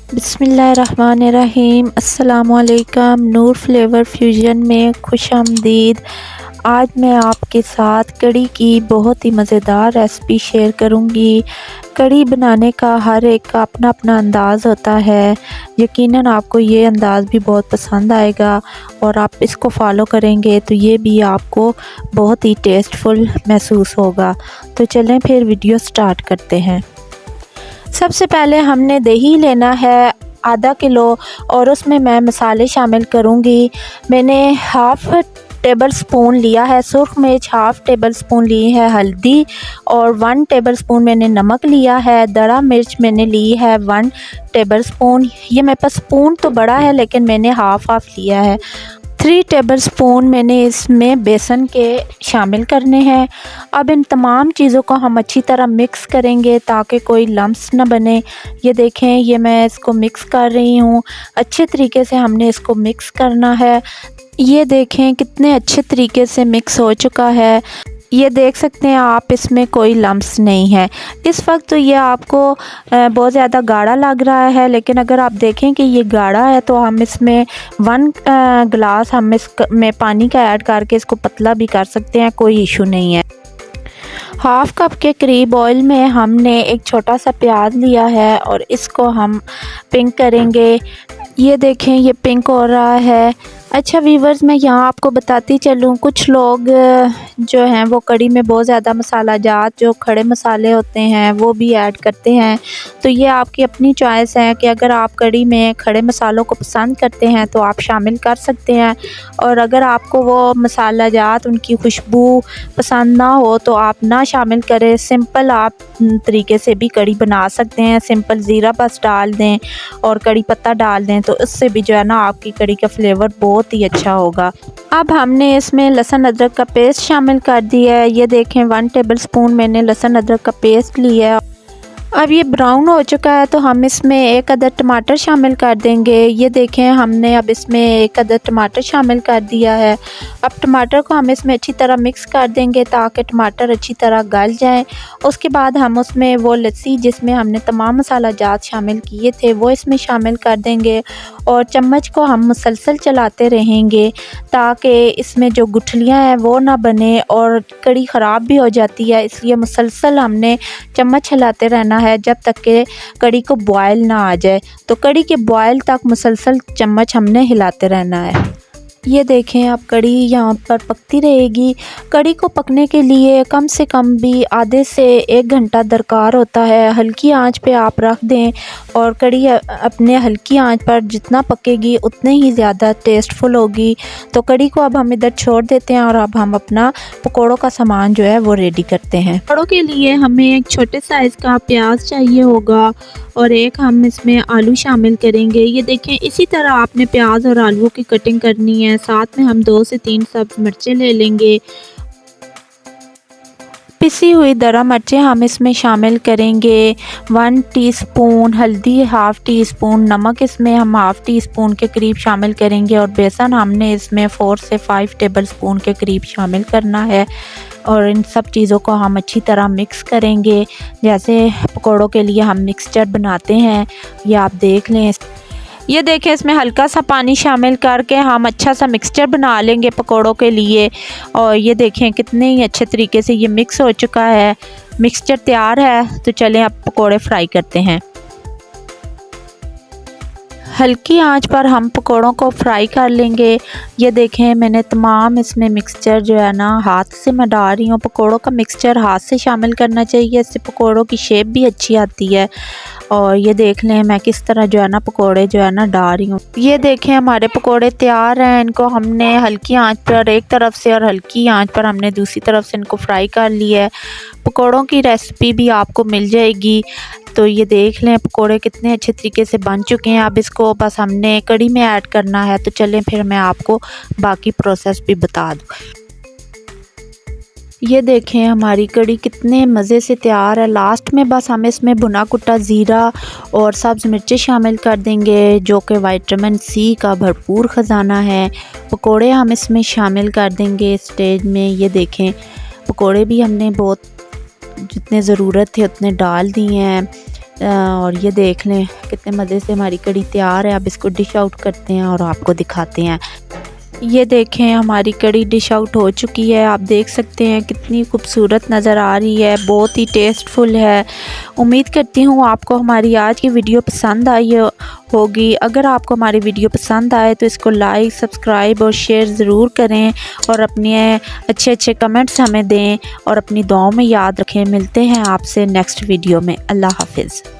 बिस्मिल्लाहिर्रहमानिर्रहीम। अस्सलामुअलैकुम। नूर flavour fusion में खुशामदीद। आज मैं आपके साथ कढ़ी की बहुत ही मज़ेदार रेसिपी शेयर करूंगी। कढ़ी बनाने का हर एक का अपना अपना अंदाज़ होता है। यकीनन आपको ये अंदाज़ भी बहुत पसंद आएगा और आप इसको फॉलो करेंगे तो ये भी आपको बहुत ही टेस्टफुल महसूस होगा। तो चलें फिर वीडियो स्टार्ट करते हैं। सबसे पहले हमने दही लेना है आधा किलो और उसमें मैं मसाले शामिल करूँगी। मैंने हाफ़ टेबल स्पून लिया है सुरख मिर्च, हाफ़ टेबल स्पून ली है हल्दी और 1 टेबल स्पून मैंने नमक लिया है। दड़ा मिर्च मैंने ली है 1 टेबल स्पून। ये मेरे पास स्पून तो बड़ा है लेकिन मैंने हाफ़ लिया है। 3 टेबल स्पून मैंने इसमें बेसन के शामिल करने हैं। अब इन तमाम चीज़ों को हम अच्छी तरह मिक्स करेंगे ताकि कोई लम्स ना बने। ये देखें, ये मैं इसको मिक्स कर रही हूँ। अच्छे तरीके से हमने इसको मिक्स करना है। ये देखें कितने अच्छे तरीके से मिक्स हो चुका है। ये देख सकते हैं आप, इसमें कोई लम्स नहीं है। इस वक्त तो ये आपको बहुत ज़्यादा गाढ़ा लग रहा है, लेकिन अगर आप देखें कि ये गाढ़ा है तो हम इसमें 1 गिलास हम इसमें पानी का ऐड करके इसको पतला भी कर सकते हैं, कोई इशू नहीं है। हाफ़ कप के करीब ऑयल में हमने एक छोटा सा प्याज लिया है और इसको हम पिंक करेंगे। ये देखें, ये पिंक हो रहा है। अच्छा वीवर्स, मैं यहाँ आपको बताती चलूँ, कुछ लोग जो हैं वो कढ़ी में बहुत ज़्यादा मसाला जात जो खड़े मसाले होते हैं वो भी ऐड करते हैं। तो ये आपकी अपनी चॉइस है कि अगर आप कढ़ी में खड़े मसालों को पसंद करते हैं तो आप शामिल कर सकते हैं, और अगर आपको वो मसाला जात उनकी खुशबू पसंद ना हो तो आप ना शामिल करें। सिंपल आप तरीके से भी कढ़ी बना सकते हैं। सिंपल ज़ीरा बस डाल दें और कढ़ी पत्ता डाल दें तो इससे भी जो है ना आपकी कढ़ी का फ्लेवर बहुत ही अच्छा होगा। अब हमने इसमें लहसुन अदरक का पेस्ट शामिल कर दिया है। ये देखें 1 टेबल स्पून मैंने लहसुन अदरक का पेस्ट लिया है। अब ये ब्राउन हो चुका है तो हम इसमें 1 अदद टमाटर शामिल कर देंगे। ये देखें, हमने अब इसमें 1 अदद टमाटर शामिल कर दिया है। अब टमाटर को हम इसमें अच्छी तरह मिक्स कर देंगे ताकि टमाटर अच्छी तरह गल जाए। उसके बाद हम उसमें वो लस्सी जिसमें हमने तमाम मसाला जात शामिल किए थे वो इसमें शामिल कर देंगे और चम्मच को हम मुसलसल चलाते रहेंगे ताकि इसमें जो गुठलियाँ हैं वो ना बने और कढ़ी ख़राब भी हो जाती है। इसलिए मुसलसल हमने चम्मच हिलाते रहना है जब तक कि कढ़ी को बॉयल ना आ जाए। तो कढ़ी के बॉयल तक मुसलसल चम्मच हमने हिलाते रहना है। ये देखें, अब कढ़ी यहाँ पर पकती रहेगी। कढ़ी को पकने के लिए कम से कम भी आधे से 1 घंटा दरकार होता है। हल्की आंच पे आप रख दें और कढ़ी अपने हल्की आंच पर जितना पकेगी उतने ही ज़्यादा टेस्टफुल होगी। तो कढ़ी को अब हम इधर छोड़ देते हैं और अब हम अपना पकौड़ों का सामान जो है वो रेडी करते हैं। पकौड़ों के लिए हमें एक छोटे साइज़ का प्याज चाहिए होगा और एक हम इसमें आलू शामिल करेंगे। ये देखें, इसी तरह आपने प्याज और आलूओं की कटिंग करनी है। साथ में हम 2 से 3 सब्ज़ मिर्चें ले लेंगे। पिसी हुई दरा मिर्चें हम इसमें शामिल करेंगे। 1 टीस्पून हल्दी, हाफ़ टी स्पून नमक इसमें हम हाफ़ टी स्पून के करीब शामिल करेंगे और बेसन हमने इसमें 4 से 5 टेबल स्पून के करीब शामिल करना है। और इन सब चीज़ों को हम अच्छी तरह मिक्स करेंगे जैसे पकौड़ों के लिए हम मिक्सचर बनाते हैं। ये आप देख लें। ये देखें, इसमें हल्का सा पानी शामिल करके हम अच्छा सा मिक्सचर बना लेंगे पकौड़ों के लिए। और ये देखें कितने ही अच्छे तरीके से ये मिक्स हो चुका है। मिक्सचर तैयार है तो चलें अब पकौड़े फ्राई करते हैं। हल्की आंच पर हम पकौड़ों को फ्राई कर लेंगे। ये देखें, मैंने तमाम इसमें मिक्सचर जो है ना हाथ से मैं डाल रही हूँ। पकौड़ों का मिक्सचर हाथ से शामिल करना चाहिए, इससे पकौड़ों की शेप भी अच्छी आती है। और ये देख लें मैं किस तरह जो है ना पकौड़े जो है ना डाल रही हूँ। ये देखें, हमारे पकौड़े तैयार हैं। इनको हमने हल्की आंच पर एक तरफ से और हल्की आंच पर हमने दूसरी तरफ से इनको फ्राई कर लिया है। पकौड़ों की रेसिपी भी आपको मिल जाएगी। तो ये देख लें पकौड़े कितने अच्छे तरीके से बन चुके हैं। अब इसको बस हमने कढ़ी में ऐड करना है। तो चलें फिर मैं आपको बाकी प्रोसेस भी बता दूँ। ये देखें, हमारी कढ़ी कितने मज़े से तैयार है। लास्ट में बस हम इसमें भुना कुटा ज़ीरा और सब्ज़ मिर्चें शामिल कर देंगे जो कि विटामिन सी का भरपूर ख़जाना है। पकोड़े हम इसमें शामिल कर देंगे स्टेज में। ये देखें, पकोड़े भी हमने बहुत जितने ज़रूरत थे उतने डाल दिए हैं। और ये देख लें कितने मज़े से हमारी कड़ी तैयार है। अब इसको डिश आउट करते हैं और आपको दिखाते हैं। ये देखें हमारी कड़ी डिश आउट हो चुकी है। आप देख सकते हैं कितनी खूबसूरत नज़र आ रही है, बहुत ही टेस्टफुल है। उम्मीद करती हूँ आपको हमारी आज की वीडियो पसंद आई होगी। अगर आपको हमारी वीडियो पसंद आए तो इसको लाइक, सब्सक्राइब और शेयर ज़रूर करें और अपने अच्छे कमेंट्स हमें दें और अपनी दुआओं में याद रखें। मिलते हैं आपसे नेक्स्ट वीडियो में। अल्लाह हाफिज़।